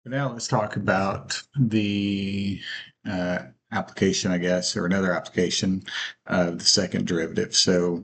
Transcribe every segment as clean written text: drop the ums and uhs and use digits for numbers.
Now let's talk about the application, I guess, or another application of the second derivative. So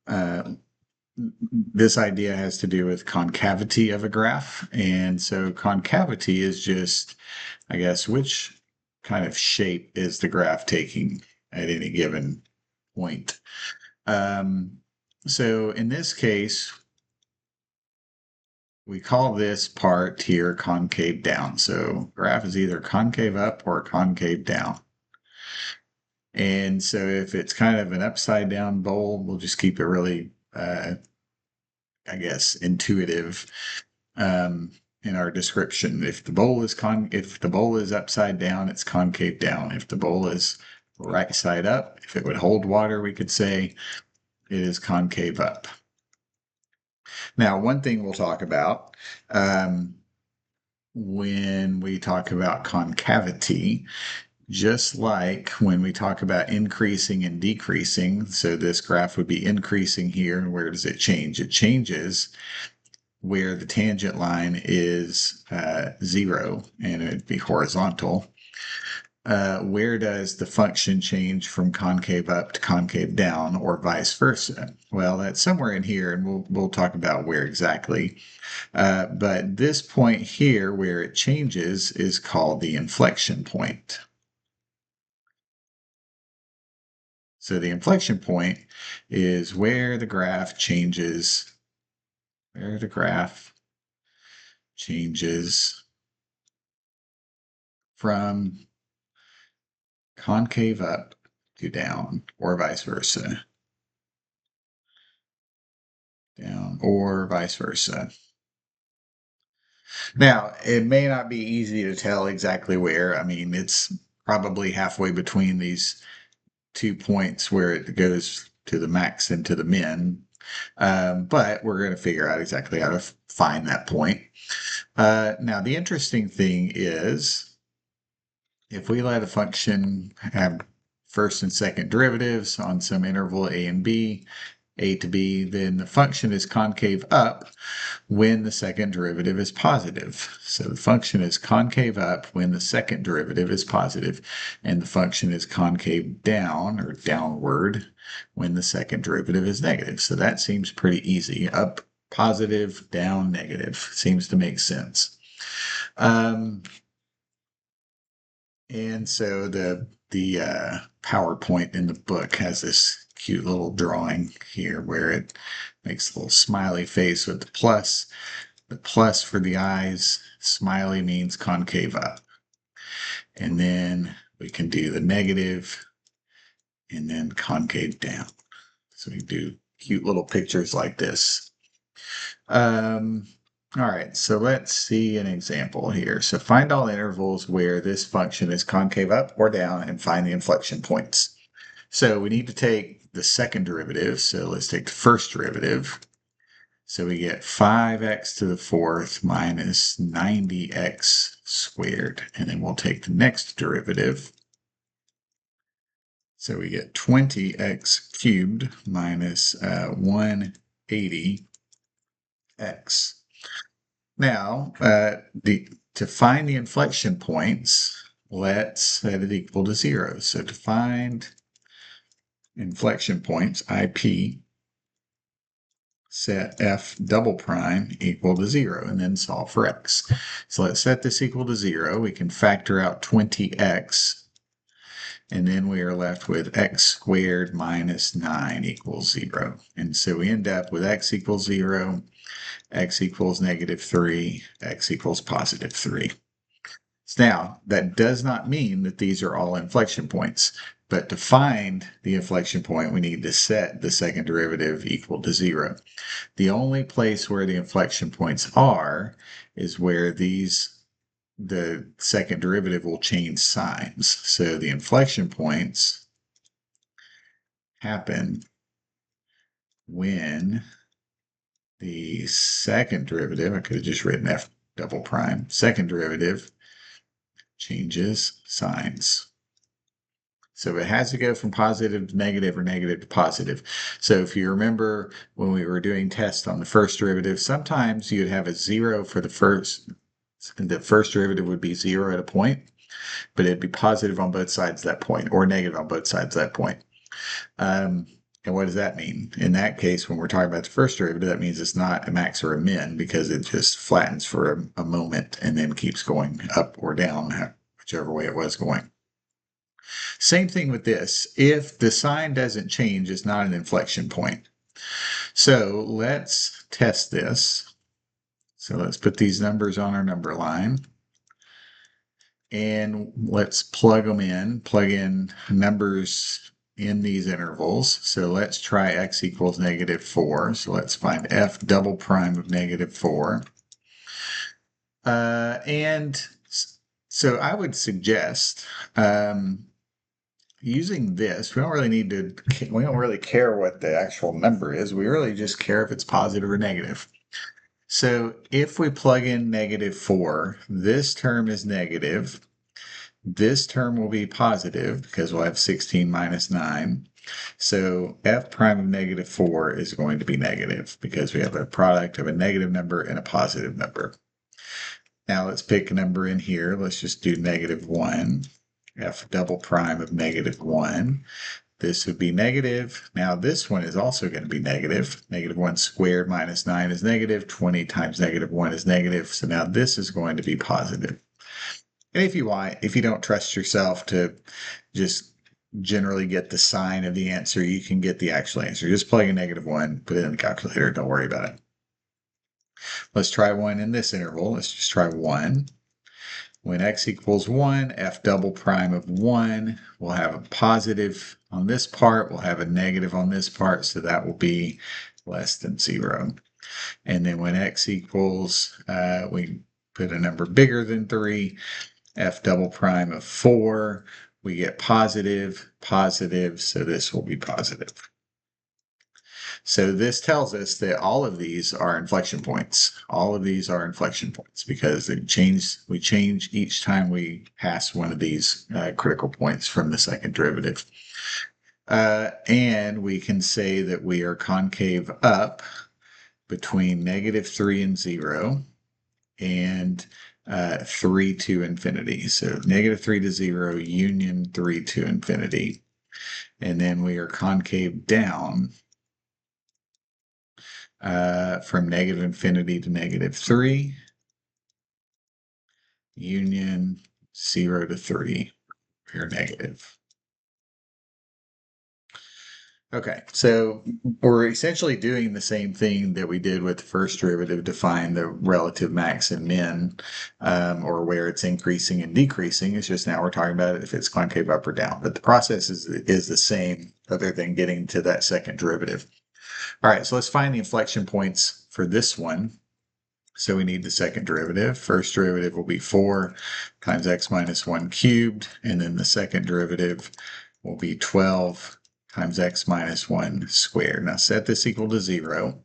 uh, this idea has to do with concavity of a graph. And so concavity is just, I guess, which kind of shape is the graph taking at any given point. Um, so in this case, we call this part here concave down. So graph is either concave up or concave down. And so if it's kind of an upside down bowl, we'll just keep it really, I guess, intuitive in our description. If the bowl is upside down, it's concave down. If the bowl is right side up, if it would hold water, we could say it is concave up. Now, one thing we'll talk about when we talk about concavity, just like when we talk about increasing and decreasing. So this graph would be increasing here, and where does it change? It changes where the tangent line is 0, and it would be horizontal. Where does the function change from concave up to concave down, or vice versa? Well, that's somewhere in here, and we'll talk about where exactly. But this point here where it changes is called the inflection point. So the inflection point is where the graph changes, from concave up to down, or vice versa. Down or vice versa. Now, it may not be easy to tell exactly where. I mean, it's probably halfway between these 2 points where it goes to the max and to the min. But we're going to figure out exactly how to find that point. Now, the interesting thing is if we let a function have first and second derivatives on some interval a and b, a to b, then the function is concave up when the second derivative is positive. So the function is concave up when the second derivative is positive, and the function is concave down or downward when the second derivative is negative. So that seems pretty easy. Up positive, down negative. Seems to make sense. And so the PowerPoint in the book has this cute little drawing here where it makes a little smiley face with the plus. The plus for the eyes, smiley means concave up. And then we can do the negative and then concave down. So we do cute little pictures like this. All right, so let's see an example here. So find all intervals where this function is concave up or down and find the inflection points. So we need to take the second derivative. So let's take the first derivative. So we get 5x to the fourth minus 90x squared. And then we'll take the next derivative. So we get 20x cubed minus 180x. Now, to find the inflection points, let's set it equal to 0. So to find inflection points, IP, set f double prime equal to 0, and then solve for x. So let's set this equal to 0. We can factor out 20x, and then we are left with x squared minus 9 equals 0. And so we end up with x equals 0, x equals -3, x equals +3. Now, that does not mean that these are all inflection points, but to find the inflection point, we need to set the second derivative equal to 0. The only place where the inflection points are is where the second derivative will change signs. So the inflection points happen when the second derivative, I could have just written f double prime, second derivative changes signs. So it has to go from positive to negative or negative to positive. So if you remember when we were doing tests on the first derivative, sometimes you'd have a 0 for the first, The first derivative would be 0 at a point, but it'd be positive on both sides of that point, or negative on both sides of that point. And what does that mean? In that case, when we're talking about the first derivative, that means it's not a max or a min, because it just flattens for a moment and then keeps going up or down, whichever way it was going. Same thing with this. If the sign doesn't change, it's not an inflection point. So let's test this. So let's put these numbers on our number line. And let's plug in numbers in these intervals. So let's try x equals -4. So let's find f double prime of -4. And so I would suggest using this. We don't really care what the actual number is. We really just care if it's positive or negative. So if we plug in -4, this term is negative. This term will be positive because we'll have 16 minus 9. So f prime of -4 is going to be negative because we have a product of a negative number and a positive number. Now let's pick a number in here. Let's just do -1. F double prime of -1. This would be negative. Now this one is also going to be negative. -1 squared minus 9 is negative. 20 times -1 is negative. So now this is going to be positive. And if you don't trust yourself to just generally get the sign of the answer, you can get the actual answer. Just plug in -1, put it in the calculator. Don't worry about it. Let's try 1 in this interval. Let's just try 1. When x equals 1, f double prime of 1 will have a positive on this part. We'll have a negative on this part. So that will be less than 0. And then when x equals, we put a number bigger than 3, f double prime of 4, we get positive, so this will be positive. So this tells us that all of these are inflection points. All of these are inflection points because we change each time we pass one of these critical points from the second derivative. And we can say that we are concave up between -3 and 0 and 3 to infinity. So -3 to 0, union 3 to infinity. And then we are concave down from -infinity to -3, union 0 to 3, we are negative. Okay, so we're essentially doing the same thing that we did with the first derivative to find the relative max and min, or where it's increasing and decreasing. It's just now we're talking about if it's concave up or down. But the process is the same, other than getting to that second derivative. All right, so let's find the inflection points for this one. So we need the second derivative. First derivative will be 4 times x minus 1 cubed, and then the second derivative will be 12 times x minus 1 squared. Now set this equal to 0.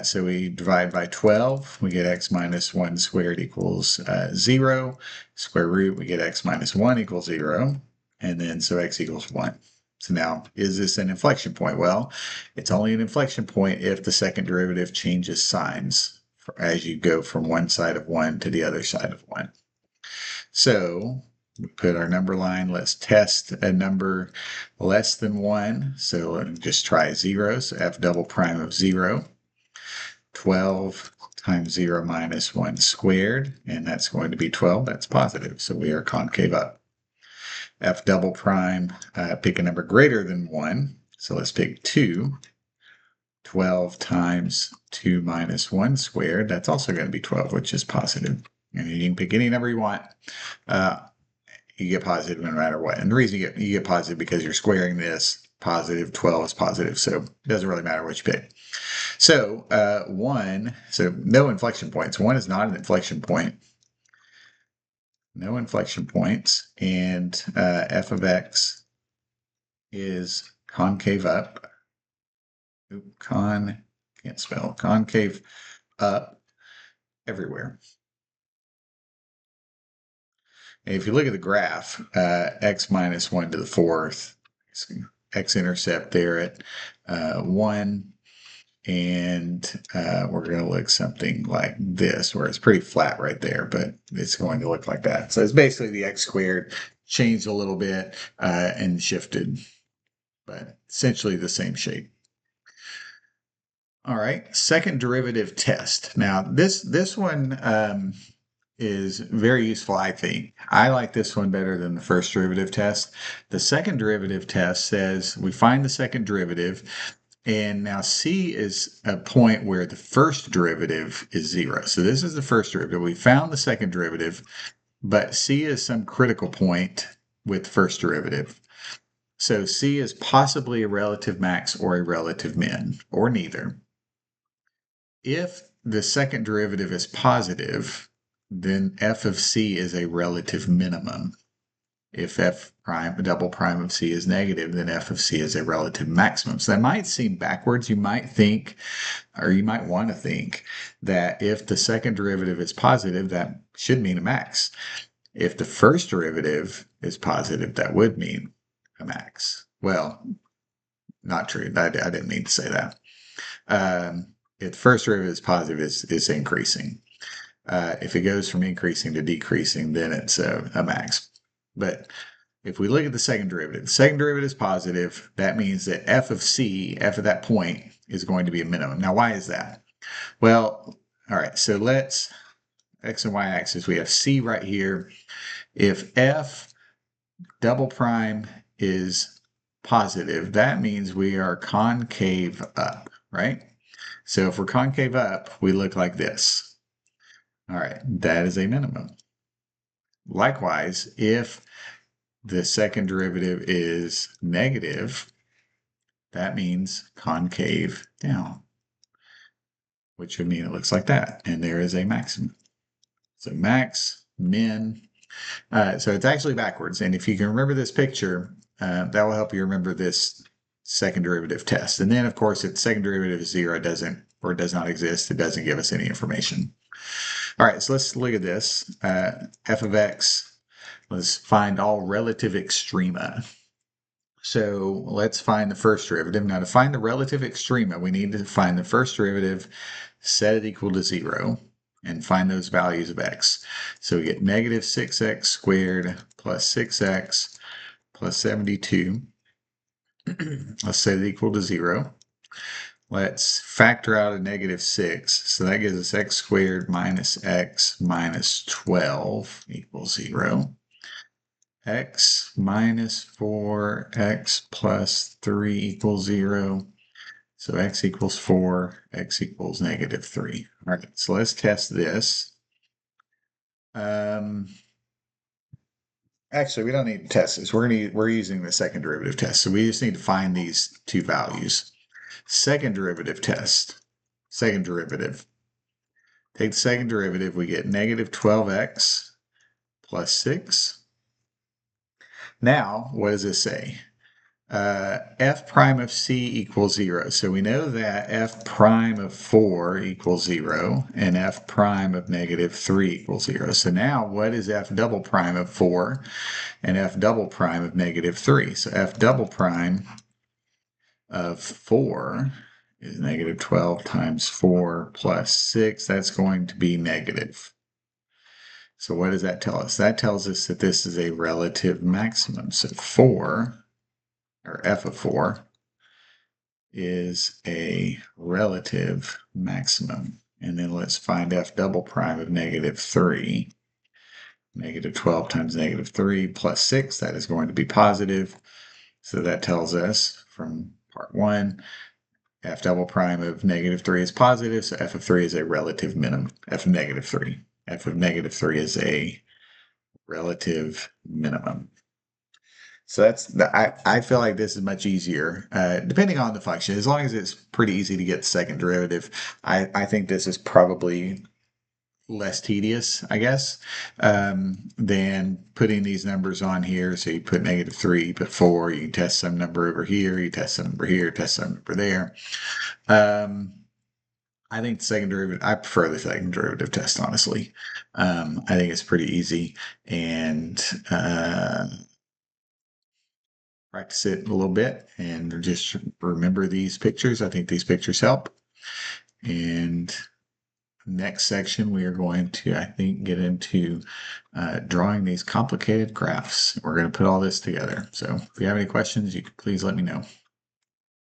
So we divide by 12, we get x minus 1 squared equals 0. Square root, we get x minus 1 equals 0. And then so x equals 1. So now, is this an inflection point? Well, it's only an inflection point if the second derivative changes signs as you go from one side of 1 to the other side of 1. So we put our number line. Let's test a number less than 1. So just try 0. So f double prime of 0. 12 times 0 minus 1 squared. And that's going to be 12. That's positive. So we are concave up. F double prime, pick a number greater than 1. So let's pick 2. 12 times 2 minus 1 squared. That's also going to be 12, which is positive. And you can pick any number you want. You get positive no matter what. And the reason you get positive because you're squaring this. Positive 12 is positive, so it doesn't really matter what you pick. So 1, so no inflection points. 1 is not an inflection point. No inflection points. And f of x is concave up. Can't spell. Concave up everywhere. And if you look at the graph, x minus 1 to the 4th, x-intercept there at 1, And we're going to look something like this, where it's pretty flat right there, but it's going to look like that. So it's basically the x squared changed a little bit and shifted, but essentially the same shape. All right, second derivative test. Now this one is very useful, I think. I like this one better than the first derivative test. The second derivative test says we find the second derivative, and now C is a point where the first derivative is 0. So this is the first derivative. We found the second derivative, but C is some critical point with first derivative. So C is possibly a relative max or a relative min, or neither. If the second derivative is positive, then f of c is a relative minimum. If f prime, double prime of c is negative, then f of c is a relative maximum. So that might seem backwards. You might think, or you might want to think, that if the second derivative is positive, that should mean a max. If the first derivative is positive, that would mean a max. Well, not true. I didn't mean to say that. If the first derivative is positive, it's increasing. If it goes from increasing to decreasing, then it's a max. But if we look at the second derivative is positive. That means that f of c, f of that point, is going to be a minimum. Now, why is that? Well, all right, so let's, x and y axis, we have c right here. If f double prime is positive, that means we are concave up, right? So if we're concave up, we look like this. All right, that is a minimum. Likewise, if the second derivative is negative, that means concave down, which would mean it looks like that. And there is a maximum. So max, min. So it's actually backwards. And if you can remember this picture, that will help you remember this second derivative test. And then, of course, if the second derivative is 0, it does not exist, it doesn't give us any information. All right, so let's look at this. F of x, let's find all relative extrema. So let's find the first derivative. Now, to find the relative extrema, we need to find the first derivative, set it equal to 0, and find those values of x. So we get negative 6x squared plus 6x plus 72. Let's set it equal to 0. Let's factor out a negative 6. So that gives us x squared minus x minus 12 equals 0. X minus 4x plus 3 equals 0. So x equals 4, x equals negative 3. All right, so let's test this. Actually, we don't need to test this. We're using the second derivative test. So we just need to find these two values. Second derivative test. Second derivative. Take the second derivative, we get negative 12x plus 6. Now, what does this say? F prime of c equals 0. So we know that f prime of 4 equals 0 and f prime of negative 3 equals 0. So now what is f double prime of 4 and f double prime of negative 3? So f double prime of 4 is negative 12 times 4 plus 6. That's going to be negative. So what does that tell us? That tells us that this is a relative maximum. So 4, or f of 4, is a relative maximum. And then let's find f double prime of negative 3. Negative 12 times negative 3 plus 6, that is going to be positive. So that tells us from part 1, f double prime of negative 3 is positive, so f of 3 is a relative minimum. F of negative 3. F of negative 3 is a relative minimum. So I feel like this is much easier, depending on the function. As long as it's pretty easy to get the second derivative, I think this is probably less tedious, I guess, than putting these numbers on here. So you put negative 3, you put 4, you test some number over here, you test some number here, test some number there. I think the second derivative, I prefer the second derivative test, honestly. I think it's pretty easy, and practice it a little bit and just remember these pictures. I think these pictures help. And next section, we are going to, I think, get into drawing these complicated graphs. We're going to put all this together. So if you have any questions, you can please let me know.